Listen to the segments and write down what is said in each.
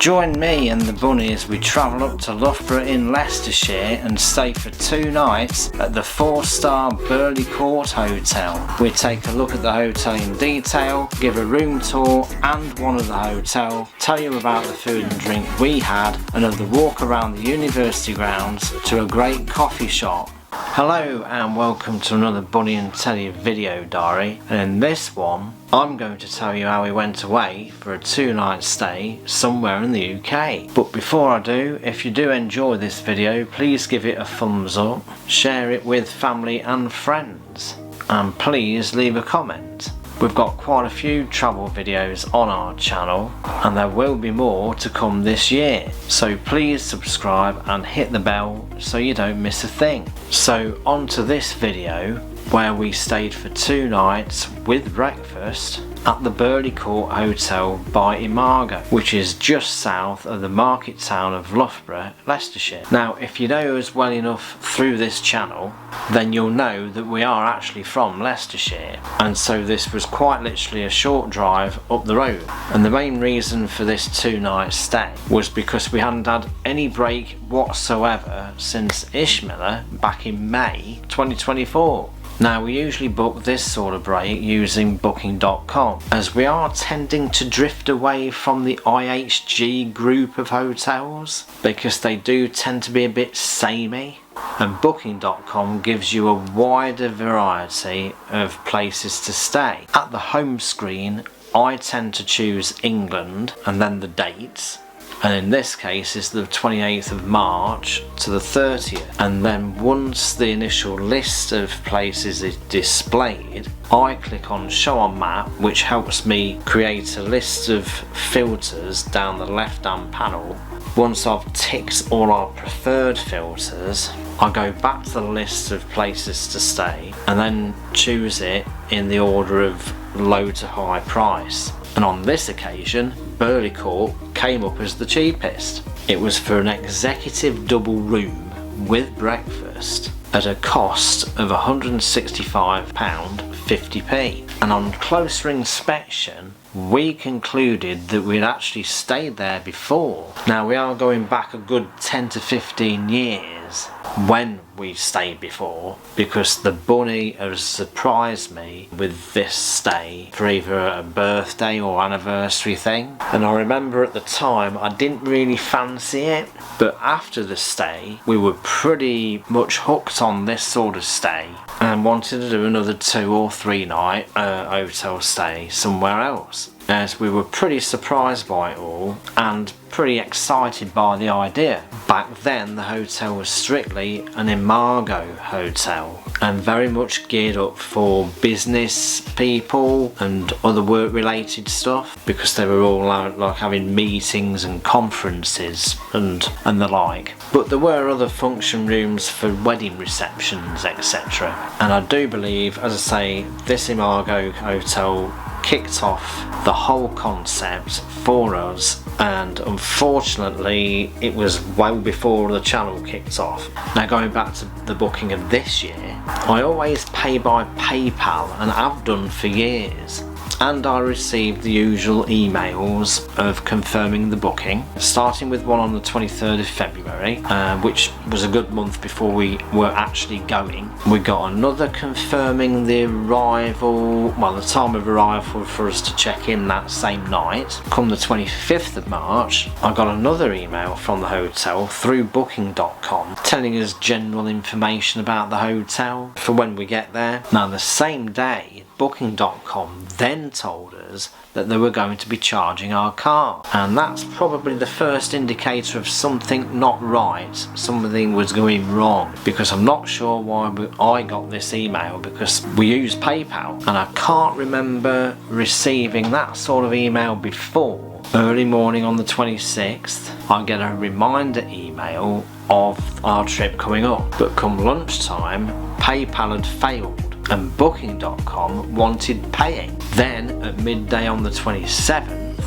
Join me and the bunny as we travel up to Loughborough in Leicestershire and stay for 2 nights at the 4-star Burleigh Court Hotel. We take a look at the hotel in detail, give a room tour and one of the hotel, tell you about the food and drink we had, and of the walk around the university grounds to a great coffee shop. Hello and welcome to another Bunny and Teddy video diary, and in this one I'm going to tell you how we went away for a 2-night stay somewhere in the UK. But before I do, if you do enjoy this video, please give it a thumbs up, share it with family and friends, and please leave a comment. We've got quite a few travel videos on our channel and there will be more to come this year, so please subscribe and hit the bell so you don't miss a thing. So on to this video where we stayed for 2 nights with breakfast at the Burleigh Court Hotel by Imago, which is just south of the market town of Loughborough, Leicestershire. Now if you know us well enough through this channel, then you'll know that we are actually from Leicestershire, and so this was quite literally a short drive up the road. And the main reason for this 2-night stay was because we hadn't had any break whatsoever since Ishmael back in May 2024. Now we usually book this sort of break using booking.com, as we are tending to drift away from the IHG group of hotels because they do tend to be a bit samey, and booking.com gives you a wider variety of places to stay. At the home screen I tend to choose England and then the dates, and in this case it's the 28th of March to the 30th, and then once the initial list of places is displayed, I click on show on map, which helps me create a list of filters down the left hand panel. Once I've ticked all our preferred filters, I go back to the list of places to stay and then choose it in the order of low to high price. And on this occasion, Burleigh Court came up as the cheapest. It was for an executive double room with breakfast at a cost of £165.50p. And on closer inspection, we concluded that we'd actually stayed there before. Now we are going back a good 10 to 15 years when we stayed before, because the bunny has surprised me with this stay for either a birthday or anniversary thing, and I remember at the time I didn't really fancy it, but after the stay we were pretty much hooked on this sort of stay and wanted to do another 2 or 3 night hotel stay somewhere else, as we were pretty surprised by it all and pretty excited by the idea. Back then the hotel was strictly an Imago hotel and very much geared up for business people and other work related stuff, because they were all out like having meetings and conferences and the like. But there were other function rooms for wedding receptions, etc. And I do believe, as I say, this Imago hotel kicked off the whole concept for us, and unfortunately it was well before the channel kicked off. Now going back to the booking of this year, I always pay by PayPal and have done for years, and I received the usual emails of confirming the booking, starting with one on the 23rd of February, which was a good month before we were actually going. We got another confirming the arrival, well, the time of arrival for us to check in that same night. Come the 25th of March, I got another email from the hotel through booking.com telling us general information about the hotel for when we get there. Now the same day, booking.com then told us that they were going to be charging our car, and that's probably the first indicator of something not right, something was going wrong, because I'm not sure why I got this email, because we use PayPal and I can't remember receiving that sort of email before. Early morning on the 26th I get a reminder email of our trip coming up, but come lunchtime PayPal had failed and booking.com wanted paying. Then at midday on the 27th,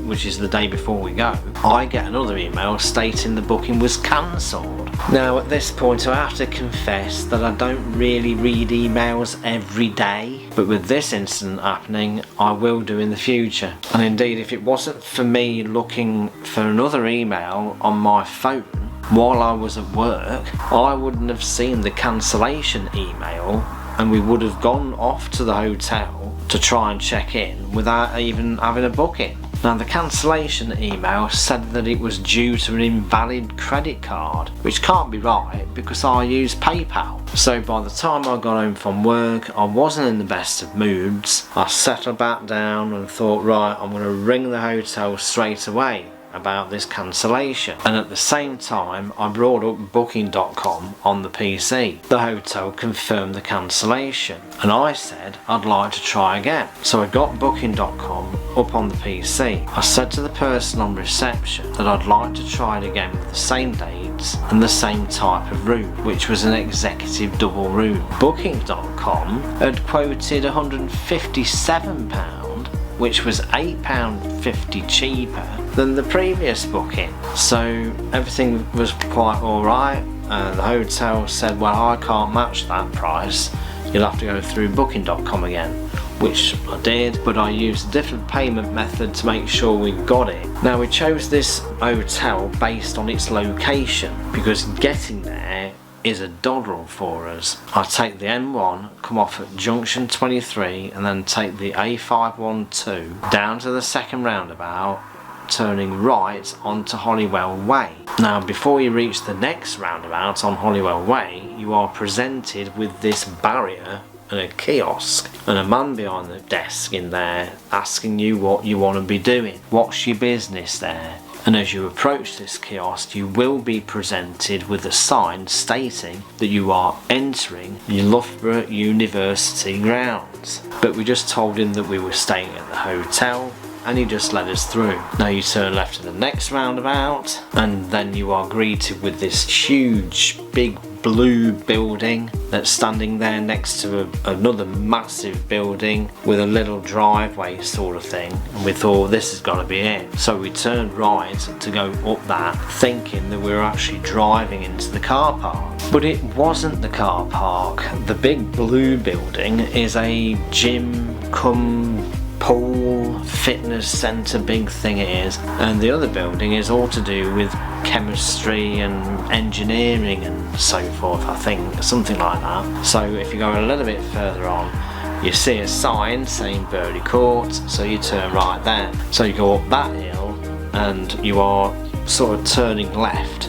which is the day before we go, I get another email stating the booking was cancelled. Now at this point I have to confess that I don't really read emails every day, but with this incident happening, I will do in the future. And indeed, if it wasn't for me looking for another email on my phone while I was at work, I wouldn't have seen the cancellation email, and we would have gone off to the hotel to try and check in without even having a booking. Now, the cancellation email said that it was due to an invalid credit card, which can't be right because I use PayPal. So by the time I got home from work, I wasn't in the best of moods. I settled back down and thought, right, I'm going to ring the hotel straight away about this cancellation, and at the same time I brought up booking.com on the PC. The hotel confirmed the cancellation and I said I'd like to try again. So I got booking.com up on the PC. I said to the person on reception that I'd like to try it again with the same dates and the same type of room, which was an executive double room. Booking.com had quoted £157, which was £8.50 cheaper than the previous booking. So everything was quite alright. The hotel said, well, I can't match that price, you'll have to go through booking.com again, which I did, but I used a different payment method to make sure we got it. Now, we chose this hotel based on its location because getting there is a doddle for us. I take the M1, come off at junction 23 and then take the A512 down to the second roundabout, turning right onto Holywell Way. Now, before you reach the next roundabout on Holywell Way, you are presented with this barrier and a kiosk and a man behind the desk in there asking you what you want to be doing, what's your business there. And as you approach this kiosk, you will be presented with a sign stating that you are entering Loughborough University grounds. But we just told him that we were staying at the hotel and he just led us through. Now you turn left to the next roundabout and then you are greeted with this huge big blue building that's standing there next to another massive building with a little driveway sort of thing, and we thought this has got to be it. So we turned right to go up that, thinking that we were actually driving into the car park, but it wasn't the car park. The big blue building is a gym cum pool fitness centre, big thing it is, and the other building is all to do with chemistry and engineering and so forth, I think, something like that. So if you go a little bit further on, you see a sign saying Burleigh Court, so you turn right there. So you go up that hill and you are sort of turning left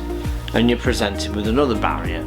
and you're presented with another barrier,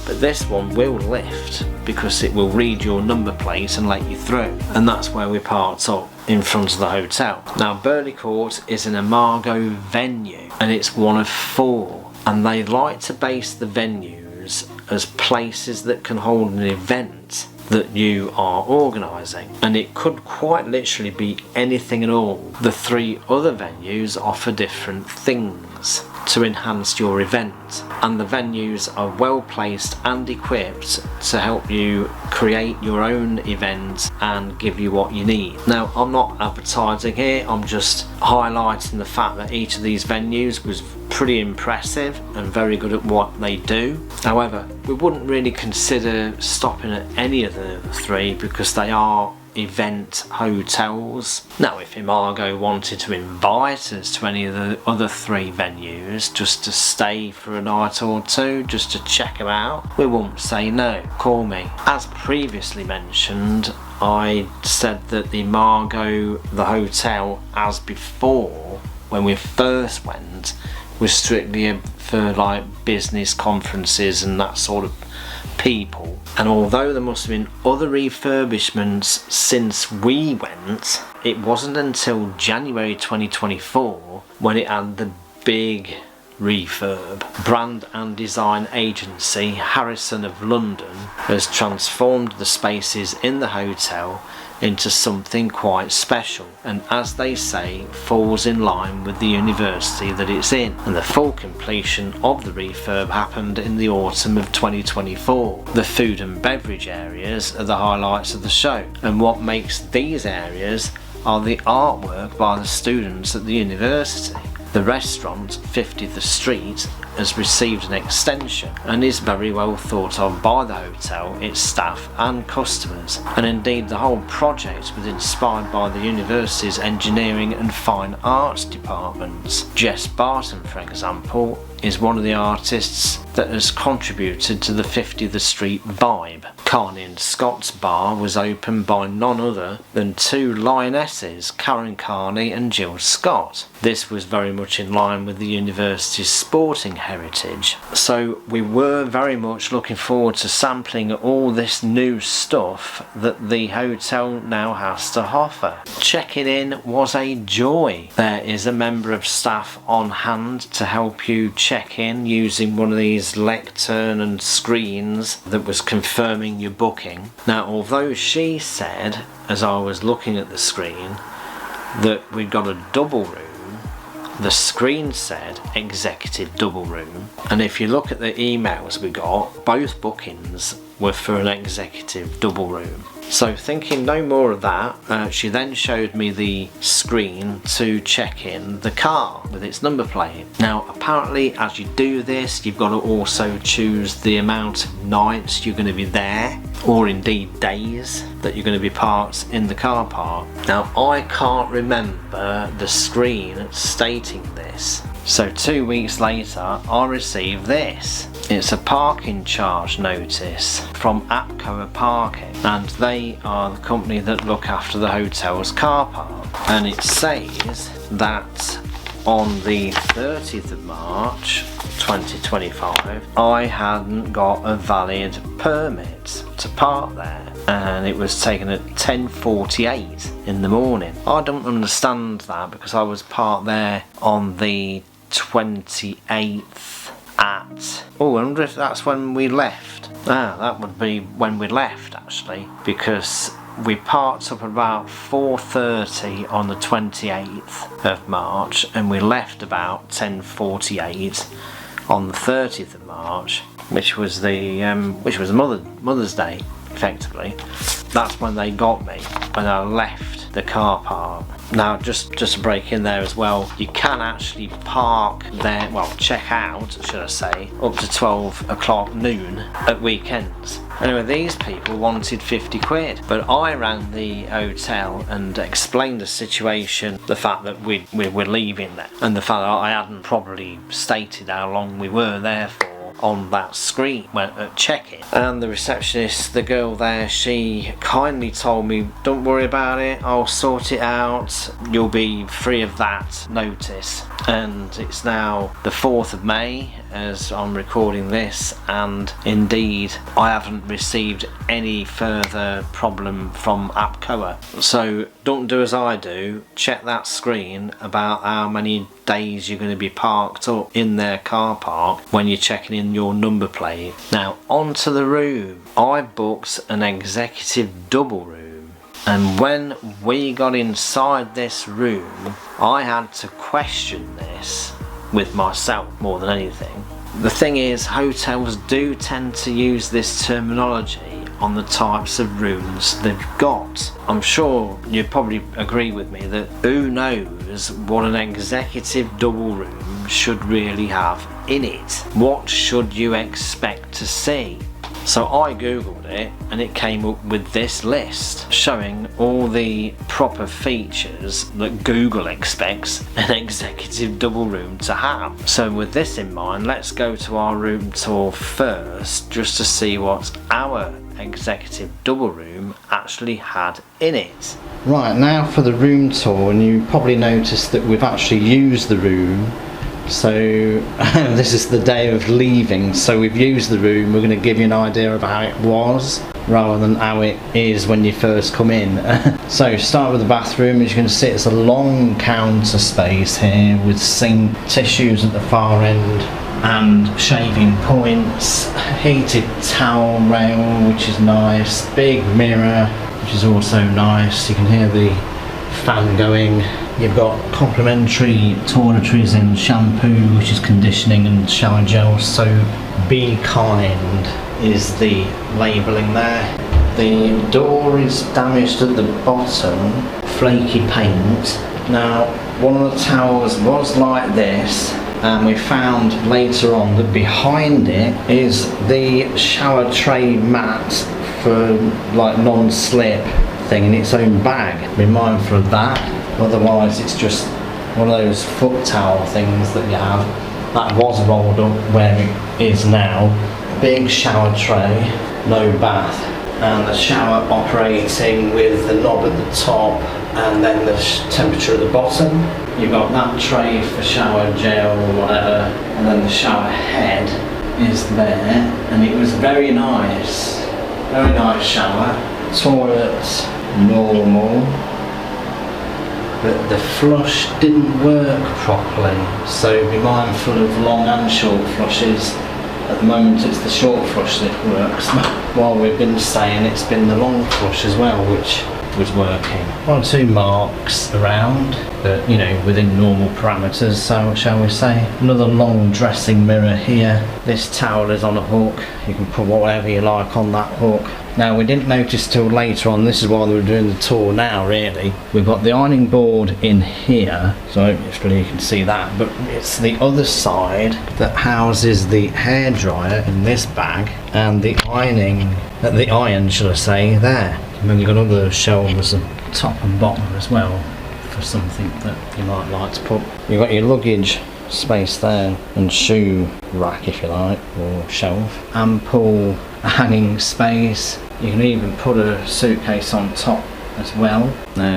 but this one will lift because it will read your number plate and let you through, and that's where we parked up in front of the hotel. Now, Burleigh Court is an Imago venue and it's one of 4, and they like to base the venues as places that can hold an event that you are organising, and it could quite literally be anything at all. The 3 other venues offer different things to enhance your event, and the venues are well placed and equipped to help you create your own event and give you what you need. Now, I'm not advertising here, I'm just highlighting the fact that each of these venues was pretty impressive and very good at what they do. However, we wouldn't really consider stopping at any of the 3 because they are event hotels. Now, if Imago wanted to invite us to any of the other 3 venues just to stay for a night or 2, just to check them out, we won't say no. Call me. As previously mentioned, I said that the Imago, the hotel, as before, when we first went, was strictly for like business conferences and that sort of people, and although there must have been other refurbishments since we went, it wasn't until January 2024 when it had the big refurb. Brand and design agency Harrison of London has transformed the spaces in the hotel into something quite special, and as they say, falls in line with the university that it's in. And the full completion of the refurb happened in the autumn of 2024. The food and beverage areas are the highlights of the show, and what makes these areas are the artwork by the students at the university. The restaurant, 50th Street, has received an extension and is very well thought of by the hotel, its staff and customers, and indeed the whole project was inspired by the university's engineering and fine arts departments. Jess Barton, for example, is one of the artists that has contributed to the 50th Street vibe. Carney and Scott's bar was opened by none other than two lionesses, Karen Carney and Jill Scott. This was very much in line with the university's sporting heritage. So we were very much looking forward to sampling all this new stuff that the hotel now has to offer. Checking in was a joy. There is a member of staff on hand to help you check in using one of these lectern and screens that was confirming your booking. Now, although she said, as I was looking at the screen, that we'd got a double room, the screen said executive double room, and if you look at the emails we got, both bookings were for an executive double room. So thinking no more of that, she then showed me the screen to check in the car with its number plate. Now apparently as you do this, you've got to also choose the amount of nights you're going to be there, or indeed days that you're going to be parked in the car park. Now I can't remember the screen stating this. So 2 weeks later I received this. It's a parking charge notice from Apcoa Parking, and they are the company that look after the hotel's car park. And it says that on the 30th of March 2025 I hadn't got a valid permit to park there, and it was taken at 10:48 in the morning. I don't understand that, because I was parked there on the 28th at, I wonder if that's when we left. That would be when we left actually, because we parked up about 4:30 on the 28th of March and we left about 10:48 on the 30th of March, which was Mother's Day effectively. That's when they got me, when I left the car park. Now just to break in there as well, you can actually park there, well check out should I say, up to 12 o'clock noon at weekends. Anyway, these people wanted 50 quid, but I rang the hotel and explained the situation, the fact that we were leaving there, and the fact that I hadn't probably stated how long we were there for on that screen when at check-in. And the receptionist, the girl there, she kindly told me, don't worry about it, I'll sort it out, you'll be free of that notice. And it's now the 4th of May as I'm recording this, and indeed I haven't received any further problem from Apcoa. So don't do as I do, check that screen about how many days you're going to be parked up in their car park when you're checking in your number plate. Now onto the room. I booked an executive double room, and when we got inside this room I had to question this with myself more than anything. The thing is, hotels do tend to use this terminology on the types of rooms they've got. I'm sure you'd probably agree with me that who knows what an executive double room should really have in it. What should you expect to see? So I googled it and it came up with this list showing all the proper features that Google expects an executive double room to have. So with this in mind, let's go to our room tour first just to see what our executive double room actually had in it. Right, now for the room tour, and you probably noticed that we've actually used the room. So this is the day of leaving, so we've used the room. We're going to give you an idea of how it was rather than how it is when you first come in. So start with the bathroom. As you can see, it's a long counter space here with sink, tissues at the far end and shaving points, heated towel rail which is nice, big mirror which is also nice, you can hear the fan going. You've got complimentary toiletries and shampoo, which is conditioning, and shower gel, so be kind is the labelling there. The door is damaged at the bottom, flaky paint. Now one of the towers was like this, and we found later on that behind it is the shower tray mat for like non-slip thing in its own bag. Be mindful of that, otherwise it's just one of those foot towel things that you have. That was rolled up where it is now. Big shower tray, no bath, and the shower operating with the knob at the top and then the temperature at the bottom. You've got that tray for shower gel or whatever, and then the shower head is there, and it was very nice shower. Toilet normal, but the flush didn't work properly, so be mindful of long and short flushes. At the moment it's the short flush that works. While we've been staying, it's been the long flush as well, which was working. One or two marks around, but you know, within normal parameters, so shall we say. Another long dressing mirror here. This towel is on a hook. You can put whatever you like on that hook. Now, we didn't notice till later on, this is why we were doing the tour now really. We've got the ironing board in here, so hopefully you can see that, but it's the other side that houses the hairdryer in this bag, and the iron should I say, there. And then you've got other shelves at top and bottom as well, for something that you might like to put. You've got your luggage space there, and shoe rack if you like, or shelf. Ample hanging space. You can even put a suitcase on top as well.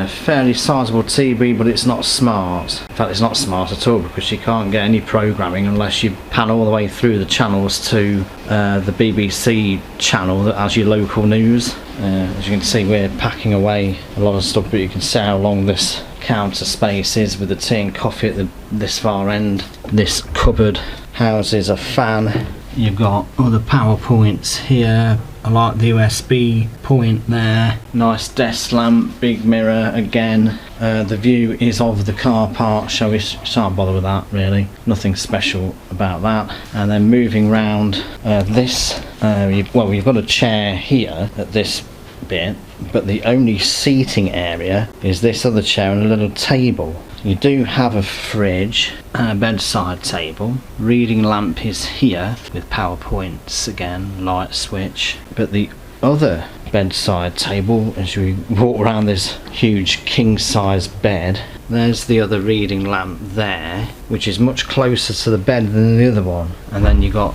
Fairly sizable TV, but it's not smart. In fact, it's not smart at all, because you can't get any programming unless you pan all the way through the channels to the BBC channel that has your local news. As you can see, we're packing away a lot of stuff, but you can see how long this counter space is with the tea and coffee at this far end. This cupboard houses a fan. You've got other power points here. I like the USB point there. Nice desk lamp, big mirror again. The view is of the car park, shan't bother with that really. Nothing special about that. And then moving round this, you've got a chair here at this bit, but the only seating area is this other chair and a little table. You do have a fridge and a bedside table. Reading lamp is here with power points again, light switch. But the other bedside table, as you walk around this huge king size bed, there's the other reading lamp there, which is much closer to the bed than the other one. And then you got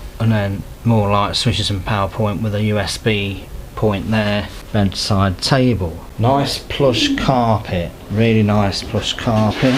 more light switches and power point with a USB point there. Bedside table. Nice plush carpet, really nice plush carpet.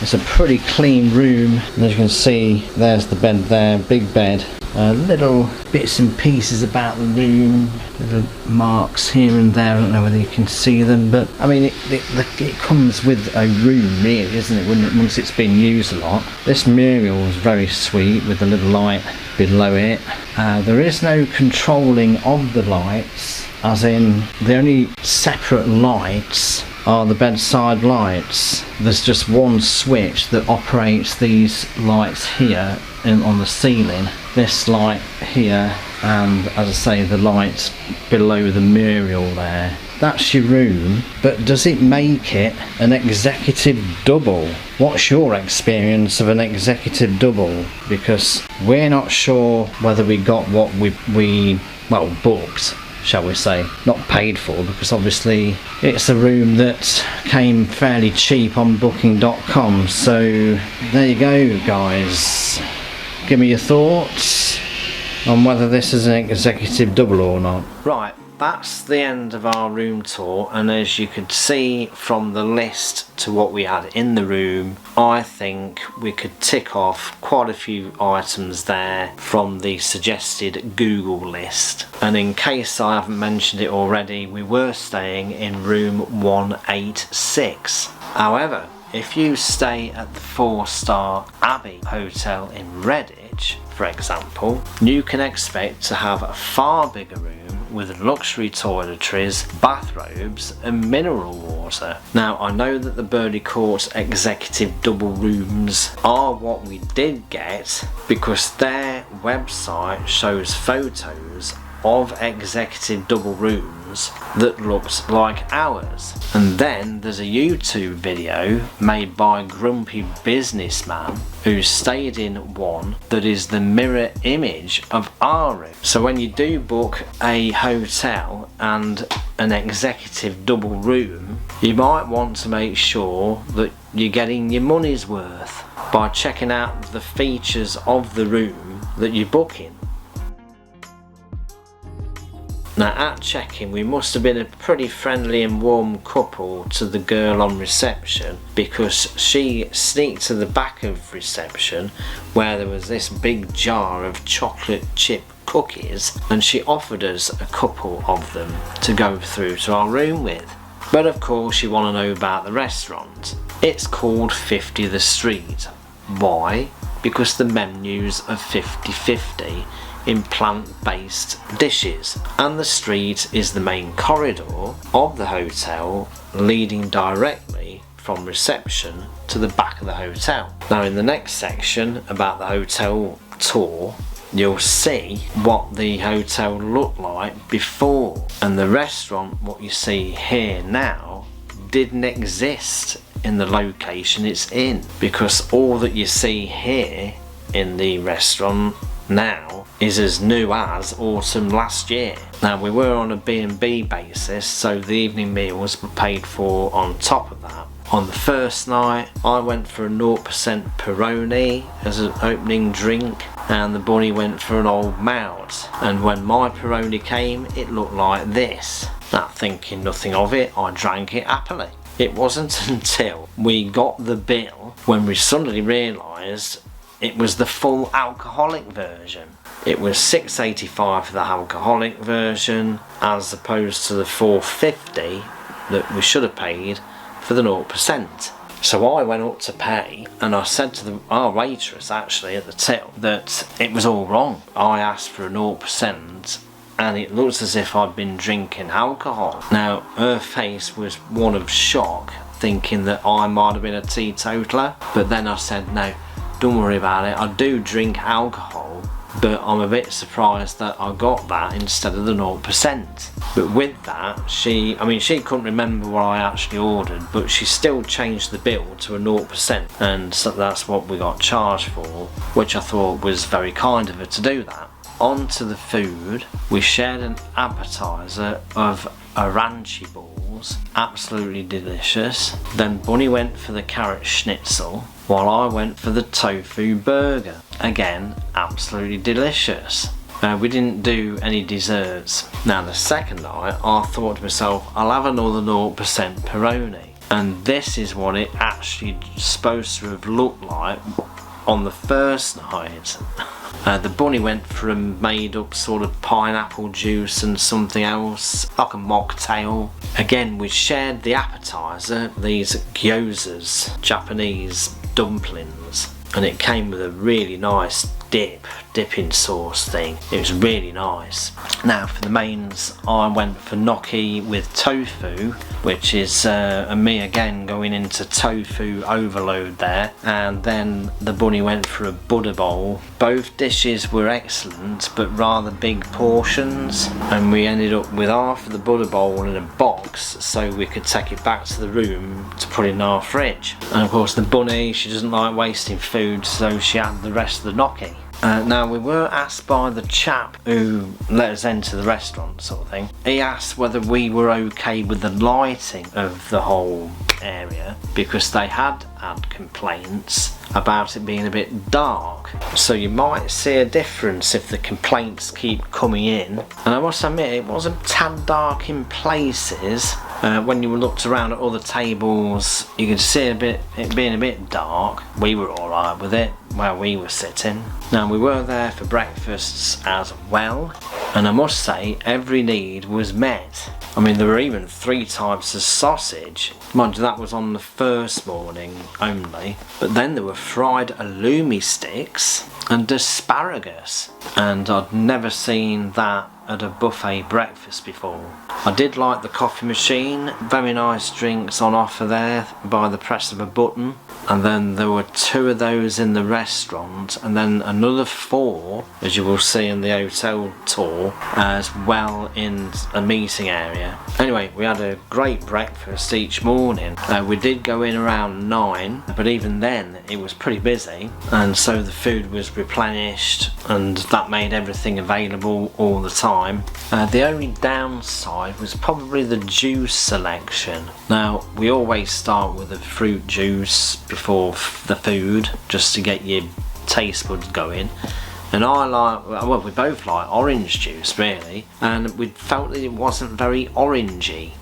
It's a pretty clean room, and as you can see, there's the bed there, big bed. Little bits and pieces about the room, little marks here and there. I don't know whether you can see them, but I mean it comes with a room really, isn't it, once it's been used a lot. This mural is very sweet with the little light below it. There is no controlling of the lights, as in the only separate lights are the bedside lights. There's just one switch that operates these lights here on the ceiling, this light here, and as I say, the lights below the mural there. That's your room, but does it make it an executive double? What's your experience of an executive double? Because we're not sure whether we got what we booked, shall we say, not paid for, because obviously it's a room that came fairly cheap on booking.com. so there you go guys, give me your thoughts on whether this is an executive double or not. Right, that's the end of our room tour, and as you could see from the list to what we had in the room, I think we could tick off quite a few items there from the suggested Google list. And in case I haven't mentioned it already, we were staying in room 186. However, if you stay at the 4-star Abbey Hotel in Redditch, for example, you can expect to have a far bigger room with luxury toiletries, bathrobes and mineral water. Now, I know that the Burleigh Court executive double rooms are what we did get, because their website shows photos of executive double rooms rooms that looked like ours. And then there's a YouTube video made by a grumpy businessman who stayed in one that is the mirror image of our room. So when you do book a hotel and an executive double room, you might want to make sure that you're getting your money's worth by checking out the features of the room that you're booking. Now at check-in we must have been a pretty friendly and warm couple to the girl on reception, because she sneaked to the back of reception where there was this big jar of chocolate chip cookies, and she offered us a couple of them to go through to our room with. But of course you want to know about the restaurant. It's called 50 the Street. Why? Because the menu's of 50/50 in plant-based dishes, and the street is the main corridor of the hotel leading directly from reception to the back of the hotel. Now in the next section about the hotel tour, you'll see what the hotel looked like before, and the restaurant, what you see here now, didn't exist in the location it's in, because all that you see here in the restaurant now is as new as autumn last year. Now we were on a B&B basis, so the evening meals were paid for on top of that. On the first night I went for a 0% Peroni as an opening drink, and the bunny went for an old Mout, and when my Peroni came it looked like this. Now thinking nothing of it, I drank it happily. It wasn't until we got the bill when we suddenly realised it was the full alcoholic version. It was $6.85 for the alcoholic version as opposed to the $4.50 that we should have paid for the 0%. So I went up to pay and I said to our waitress actually at the till that it was all wrong. I asked for a 0% and it looks as if I'd been drinking alcohol. Now her face was one of shock, thinking that I might have been a teetotaler, but then I said no, don't worry about it, I do drink alcohol, but I'm a bit surprised that I got that instead of the 0%. But with that, she couldn't remember what I actually ordered, but she still changed the bill to a 0%, and so that's what we got charged for, which I thought was very kind of her to do that. On to the food, we shared an appetizer of Aranchi balls, absolutely delicious. Then Bunny went for the carrot schnitzel, while I went for the tofu burger, again absolutely delicious. We didn't do any desserts. Now the second night I thought to myself, I'll have another 0% Peroni, and this is what it actually supposed to have looked like on the first night. The bunny went for a made up sort of pineapple juice and something else, like a mocktail. Again, we shared the appetizer, these gyozas, Japanese dumplings, and it came with a really nice dipping sauce thing. It was really nice. Now for the mains, I went for gnocchi with tofu, which is me again going into tofu overload there, and then the bunny went for a Buddha bowl. Both dishes were excellent but rather big portions, and we ended up with half of the Buddha bowl in a box so we could take it back to the room to put in our fridge. And of course the bunny, she doesn't like wasting food, so she had the rest of the gnocchi. Now we were asked by the chap who let us enter the restaurant sort of thing, he asked whether we were okay with the lighting of the whole area, because they had complaints about it being a bit dark. So you might see a difference if the complaints keep coming in, and I must admit it was a tad dark in places. When you looked around at other tables you could see it being a bit dark. We were alright with it where we were sitting. Now we were there for breakfasts as well, and I must say every need was met. I mean, there were even 3 types of sausage. Mind you, that was on the first morning only, but then there were fried halloumi sticks and asparagus, and I'd never seen that had a buffet breakfast before. I did like the coffee machine, very nice drinks on offer there by the press of a button. And then there were 2 of those in the restaurant, and then another 4, as you will see in the hotel tour, as well in a meeting area. Anyway, we had a great breakfast each morning. We did go in around 9, but even then it was pretty busy, and so the food was replenished, and that made everything available all the time. The only downside was probably the juice selection. Now, we always start with a fruit juice before the food, just to get your taste buds going. And I like, well, we both like orange juice really, and we felt that it wasn't very orangey.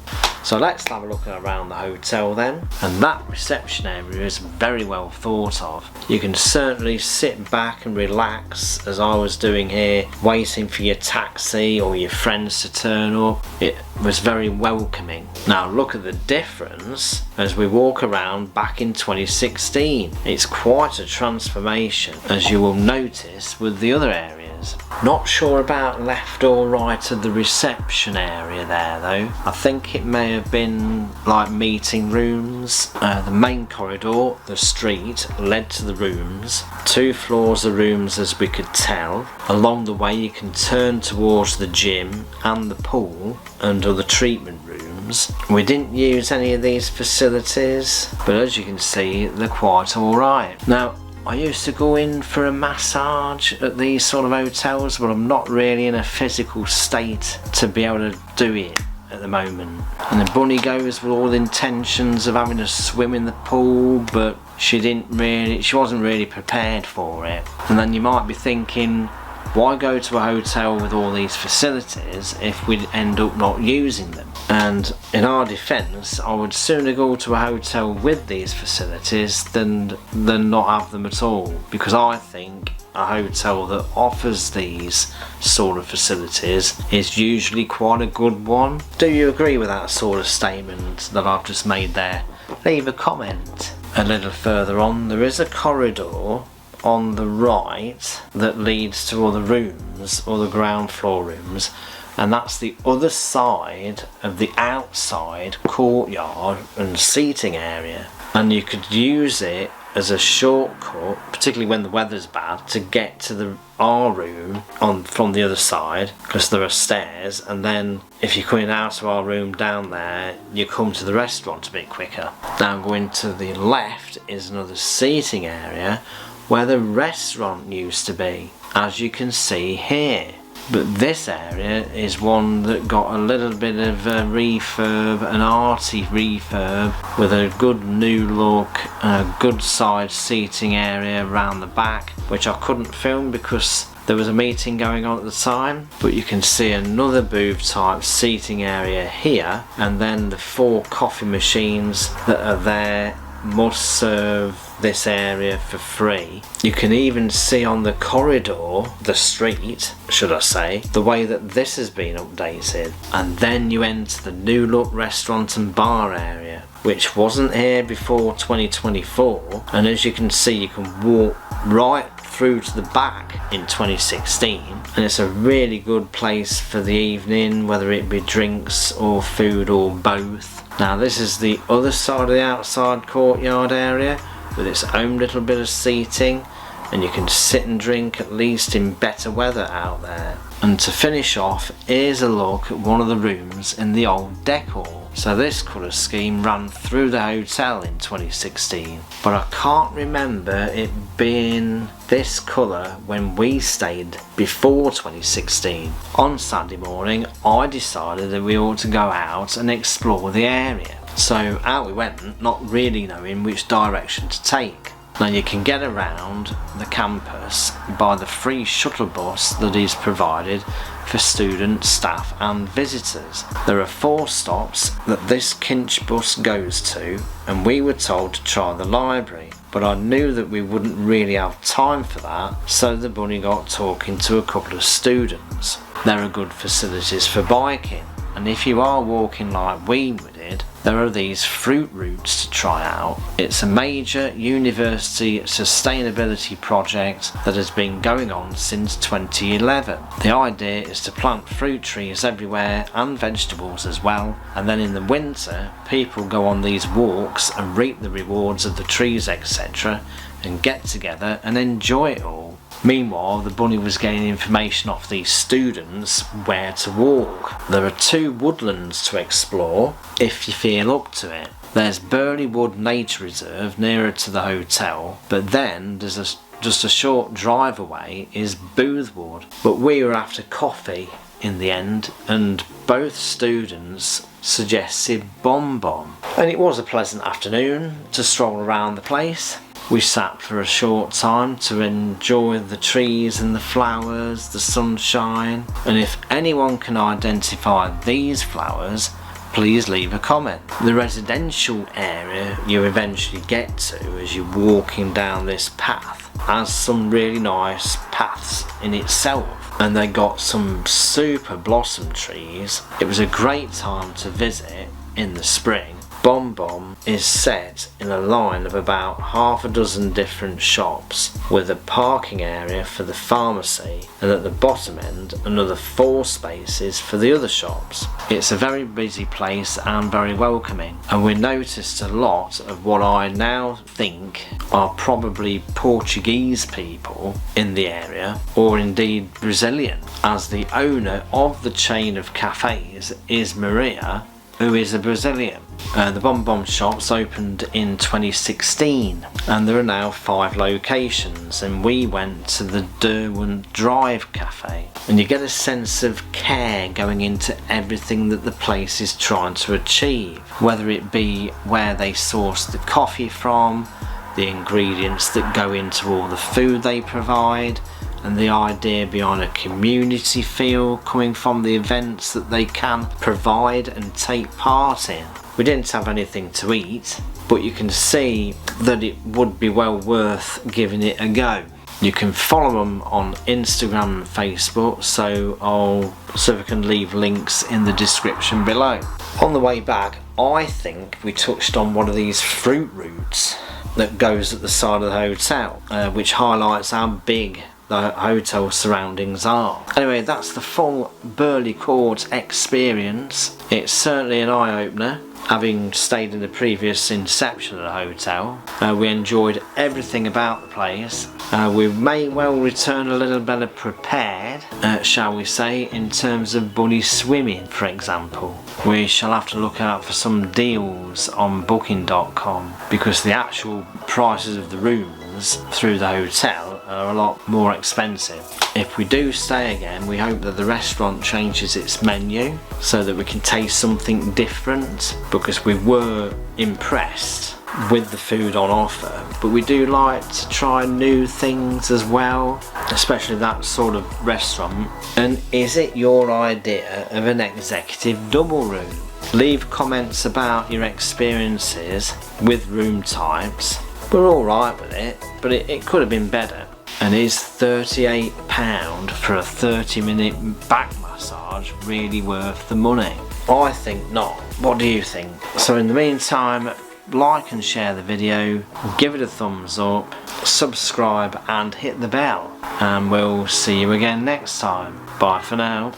So let's have a look around the hotel then. And that reception area is very well thought of. You can certainly sit back and relax, as I was doing here, waiting for your taxi or your friends to turn up. It was very welcoming. Now look at the difference as we walk around back in 2016. It's quite a transformation, as you will notice with the other areas. Not sure about left or right of the reception area there though. I think it may have been like meeting rooms. The main corridor, the street, led to the rooms. 2 floors of rooms as we could tell. Along the way you can turn towards the gym and the pool and other treatment rooms. We didn't use any of these facilities, but as you can see they're quite alright. Now, I used to go in for a massage at these sort of hotels, but I'm not really in a physical state to be able to do it at the moment. And the bunny goes with all the intentions of having a swim in the pool, but she wasn't really prepared for it. And then you might be thinking, why go to a hotel with all these facilities if we'd end up not using them? And in our defence, I would sooner go to a hotel with these facilities than not have them at all, because I think a hotel that offers these sort of facilities is usually quite a good one. Do you agree with that sort of statement that I've just made there? Leave a comment. A little further on there is a corridor on the right that leads to other rooms, or the ground floor rooms, and that's the other side of the outside courtyard and seating area, and you could use it as a shortcut, particularly when the weather's bad, to get to our room from the other side, because there are stairs, and then if you're coming out of our room down there, you come to the restaurant a bit quicker. Now going to the left is another seating area where the restaurant used to be, as you can see here. But this area is one that got a little bit of a refurb, an arty refurb, with a good new look and a good sized seating area around the back, which I couldn't film because there was a meeting going on at the time. But you can see another booth type seating area here, and then the 4 coffee machines that are there must serve this area for free. You can even see on the corridor, the street should I say, the way that this has been updated. And then you enter the new look restaurant and bar area, which wasn't here before 2024, and as you can see you can walk right through to the back in 2016, and it's a really good place for the evening, whether it be drinks or food or both. Now this is the other side of the outside courtyard area with its own little bit of seating, and you can sit and drink at least in better weather out there. And to finish off, here's a look at one of the rooms in the old decor. So this colour scheme ran through the hotel in 2016, but I can't remember it being this colour when we stayed before 2016. On Saturday morning I decided that we ought to go out and explore the area. So out we went, not really knowing which direction to take. Now you can get around the campus by the free shuttle bus that is provided for students, staff and visitors. There are 4 stops that this Kinch bus goes to, and we were told to try the library, but I knew that we wouldn't really have time for that, so the bunny got talking to a couple of students. There are good facilities for biking, and if you are walking like we did, there are these fruit routes to try out. It's a major university sustainability project that has been going on since 2011. The idea is to plant fruit trees everywhere and vegetables as well, and then in the winter people go on these walks and reap the rewards of the trees, etc., and get together and enjoy it all. Meanwhile, the bunny was getting information off these students where to walk. There are 2 woodlands to explore if you feel up to it. There's Burleigh Wood Nature Reserve nearer to the hotel, but then there's just a short drive away is Boothwood. But we were after coffee in the end, and both students suggested Bom Bom. And it was a pleasant afternoon to stroll around the place. We sat for a short time to enjoy the trees and the flowers, the sunshine, and if anyone can identify these flowers, please leave a comment. The residential area you eventually get to as you're walking down this path has some really nice paths in itself, and they got some super blossom trees. It was a great time to visit in the spring. Bom Bom is set in a line of about half a dozen different shops with a parking area for the pharmacy, and at the bottom end another 4 spaces for the other shops. It's a very busy place and very welcoming, and we noticed a lot of what I now think are probably Portuguese people in the area, or indeed Brazilian, as the owner of the chain of cafes is Maria, who is a Brazilian. The Bom Bom shops opened in 2016 and there are now 5 locations, and we went to the Derwent Drive Cafe, and you get a sense of care going into everything that the place is trying to achieve, whether it be where they source the coffee from, the ingredients that go into all the food they provide, and the idea behind a community feel coming from the events that they can provide and take part in. We didn't have anything to eat, but you can see that it would be well worth giving it a go. You can follow them on Instagram and Facebook, so I can leave links in the description below. On the way back, I think we touched on one of these fruit routes that goes at the side of the hotel, which highlights how big the hotel surroundings are. Anyway, that's the full Burleigh Court experience. It's certainly an eye-opener, having stayed in the previous inception of the hotel. We enjoyed everything about the place. We may well return a little better prepared, shall we say, in terms of bunny swimming, for example. We shall have to look out for some deals on booking.com, because the actual prices of the rooms through the hotel are a lot more expensive. If we do stay again, we hope that the restaurant changes its menu so that we can taste something different, because we were impressed with the food on offer, but we do like to try new things as well, especially that sort of restaurant. And is it your idea of an executive double room? Leave comments about your experiences with room types. We're alright with it, but it could have been better. And is £38 for a 30-minute back massage really worth the money? I think not. What do you think? So in the meantime, like and share the video, give it a thumbs up, subscribe and hit the bell, and we'll see you again next time. Bye for now.